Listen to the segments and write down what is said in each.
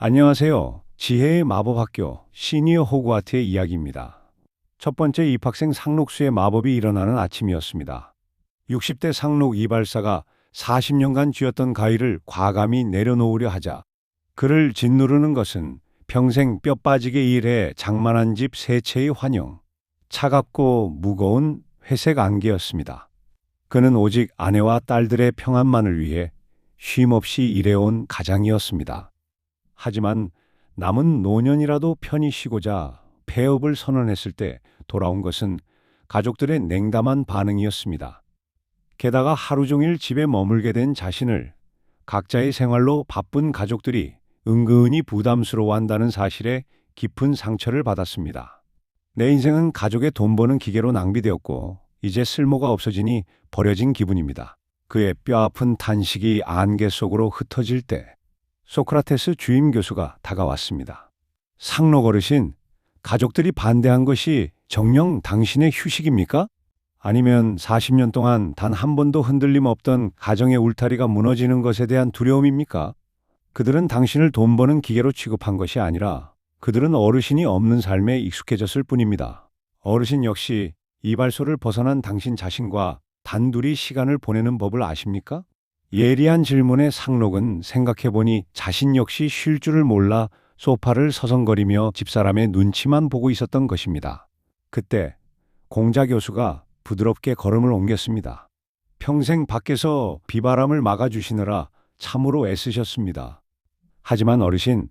안녕하세요. 지혜의 마법학교 시니어 호그와트의 이야기입니다. 첫 번째 입학생 상록수의 마법이 일어나는 아침이었습니다. 60대 상록 이발사가 40년간 쥐었던 가위를 과감히 내려놓으려 하자 그를 짓누르는 것은 평생 뼈 빠지게 일해 장만한 집 세 채의 환영, 차갑고 무거운 회색 안개였습니다. 그는 오직 아내와 딸들의 평안만을 위해 쉼없이 일해온 가장이었습니다. 하지만 남은 노년이라도 편히 쉬고자 폐업을 선언했을 때 돌아온 것은 가족들의 냉담한 반응이었습니다. 게다가 하루 종일 집에 머물게 된 자신을 각자의 생활로 바쁜 가족들이 은근히 부담스러워한다는 사실에 깊은 상처를 받았습니다. 내 인생은 가족의 돈 버는 기계로 낭비되었고 이제 쓸모가 없어지니 버려진 기분입니다. 그의 뼈아픈 탄식이 안개 속으로 흩어질 때 소크라테스 주임 교수가 다가왔습니다. 상록 어르신, 가족들이 반대한 것이 정녕 당신의 휴식입니까? 아니면 40년 동안 단 한 번도 흔들림 없던 가정의 울타리가 무너지는 것에 대한 두려움입니까? 그들은 당신을 돈 버는 기계로 취급한 것이 아니라 그들은 어르신이 없는 삶에 익숙해졌을 뿐입니다. 어르신 역시 이발소를 벗어난 당신 자신과 단둘이 시간을 보내는 법을 아십니까? 예리한 질문에 상록은 생각해보니 자신 역시 쉴 줄을 몰라 소파를 서성거리며 집사람의 눈치만 보고 있었던 것입니다. 그때 공자 교수가 부드럽게 걸음을 옮겼습니다. 평생 밖에서 비바람을 막아주시느라 참으로 애쓰셨습니다. 하지만 어르신,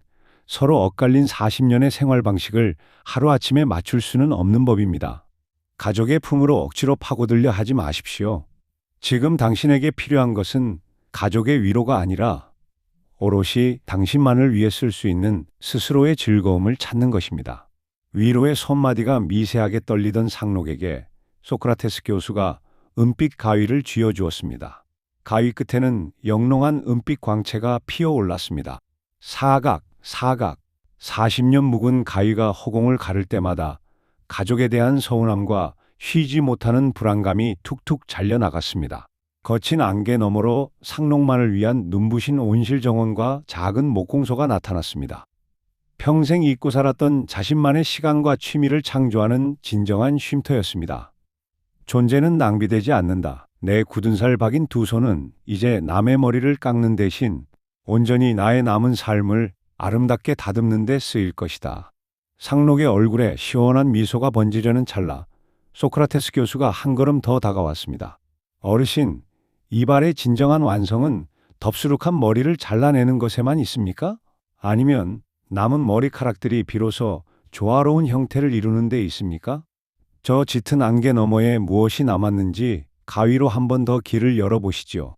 서로 엇갈린 40년의 생활 방식을 하루아침에 맞출 수는 없는 법입니다. 가족의 품으로 억지로 파고들려 하지 마십시오. 지금 당신에게 필요한 것은 가족의 위로가 아니라 오롯이 당신만을 위해 쓸 수 있는 스스로의 즐거움을 찾는 것입니다. 위로의 손마디가 미세하게 떨리던 상록에게 소크라테스 교수가 은빛 가위를 쥐어주었습니다. 가위 끝에는 영롱한 은빛 광채가 피어올랐습니다. 사각, 40년 묵은 가위가 허공을 가를 때마다 가족에 대한 서운함과 쉬지 못하는 불안감이 툭툭 잘려나갔습니다. 거친 안개 너머로 상록만을 위한 눈부신 온실 정원과 작은 목공소가 나타났습니다. 평생 잊고 살았던 자신만의 시간과 취미를 창조하는 진정한 쉼터였습니다. 존재는 낭비되지 않는다. 내 굳은 살 박인 두 손은 이제 남의 머리를 깎는 대신 온전히 나의 남은 삶을 아름답게 다듬는 데 쓰일 것이다. 상록의 얼굴에 시원한 미소가 번지려는 찰나 소크라테스 교수가 한 걸음 더 다가왔습니다. 어르신, 이발의 진정한 완성은 덥수룩한 머리를 잘라내는 것에만 있습니까? 아니면 남은 머리카락들이 비로소 조화로운 형태를 이루는 데 있습니까? 저 짙은 안개 너머에 무엇이 남았는지 가위로 한 번 더 길을 열어보시지요.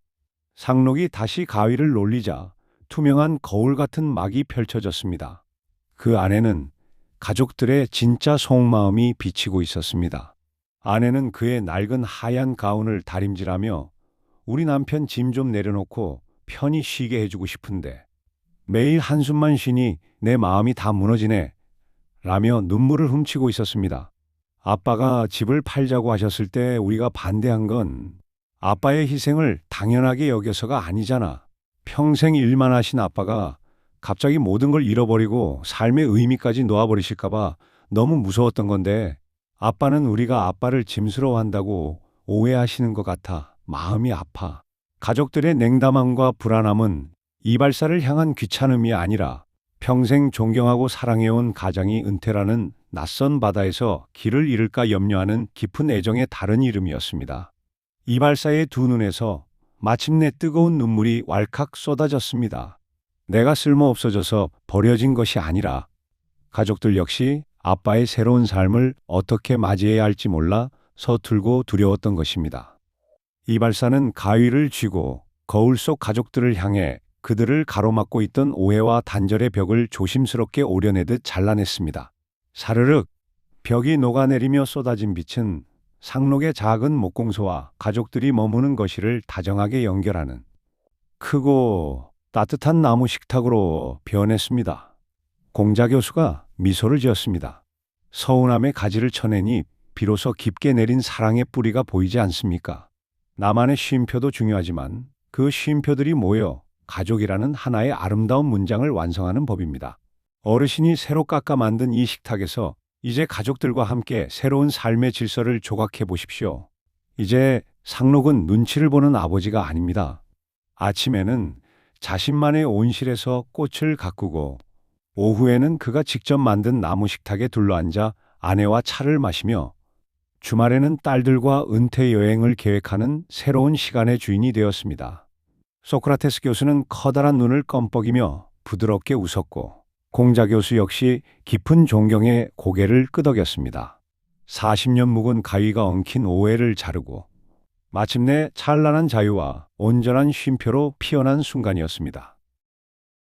상록이 다시 가위를 놀리자 투명한 거울 같은 막이 펼쳐졌습니다. 그 안에는 가족들의 진짜 속마음이 비치고 있었습니다. 아내는 그의 낡은 하얀 가운을 다림질하며 우리 남편 짐 좀 내려놓고 편히 쉬게 해주고 싶은데 매일 한숨만 쉬니 내 마음이 다 무너지네 라며 눈물을 훔치고 있었습니다. 아빠가 집을 팔자고 하셨을 때 우리가 반대한 건 아빠의 희생을 당연하게 여겨서가 아니잖아. 평생 일만 하신 아빠가 갑자기 모든 걸 잃어버리고 삶의 의미까지 놓아버리실까봐 너무 무서웠던 건데 아빠는 우리가 아빠를 짐스러워한다고 오해하시는 것 같아 마음이 아파. 가족들의 냉담함과 불안함은 이발사를 향한 귀찮음이 아니라 평생 존경하고 사랑해온 가장이 은퇴라는 낯선 바다에서 길을 잃을까 염려하는 깊은 애정의 다른 이름이었습니다. 이발사의 두 눈에서 마침내 뜨거운 눈물이 왈칵 쏟아졌습니다. 내가 쓸모없어져서 버려진 것이 아니라 가족들 역시 아빠의 새로운 삶을 어떻게 맞이해야 할지 몰라 서툴고 두려웠던 것입니다. 이발사는 가위를 쥐고 거울 속 가족들을 향해 그들을 가로막고 있던 오해와 단절의 벽을 조심스럽게 오려내듯 잘라냈습니다. 사르륵 벽이 녹아내리며 쏟아진 빛은 상록의 작은 목공소와 가족들이 머무는 거실을 다정하게 연결하는 크고 따뜻한 나무 식탁으로 변했습니다. 공자 교수가 미소를 지었습니다. 서운함의 가지를 쳐내니 비로소 깊게 내린 사랑의 뿌리가 보이지 않습니까? 나만의 쉼표도 중요하지만 그 쉼표들이 모여 가족이라는 하나의 아름다운 문장을 완성하는 법입니다. 어르신이 새로 깎아 만든 이 식탁에서 이제 가족들과 함께 새로운 삶의 질서를 조각해 보십시오. 이제 상록은 눈치를 보는 아버지가 아닙니다. 아침에는 자신만의 온실에서 꽃을 가꾸고 오후에는 그가 직접 만든 나무 식탁에 둘러앉아 아내와 차를 마시며 주말에는 딸들과 은퇴 여행을 계획하는 새로운 시간의 주인이 되었습니다. 소크라테스 교수는 커다란 눈을 껌뻑이며 부드럽게 웃었고 공자 교수 역시 깊은 존경에 고개를 끄덕였습니다. 40년 묵은 가위가 엉킨 오해를 자르고 마침내 찬란한 자유와 온전한 쉼표로 피어난 순간이었습니다.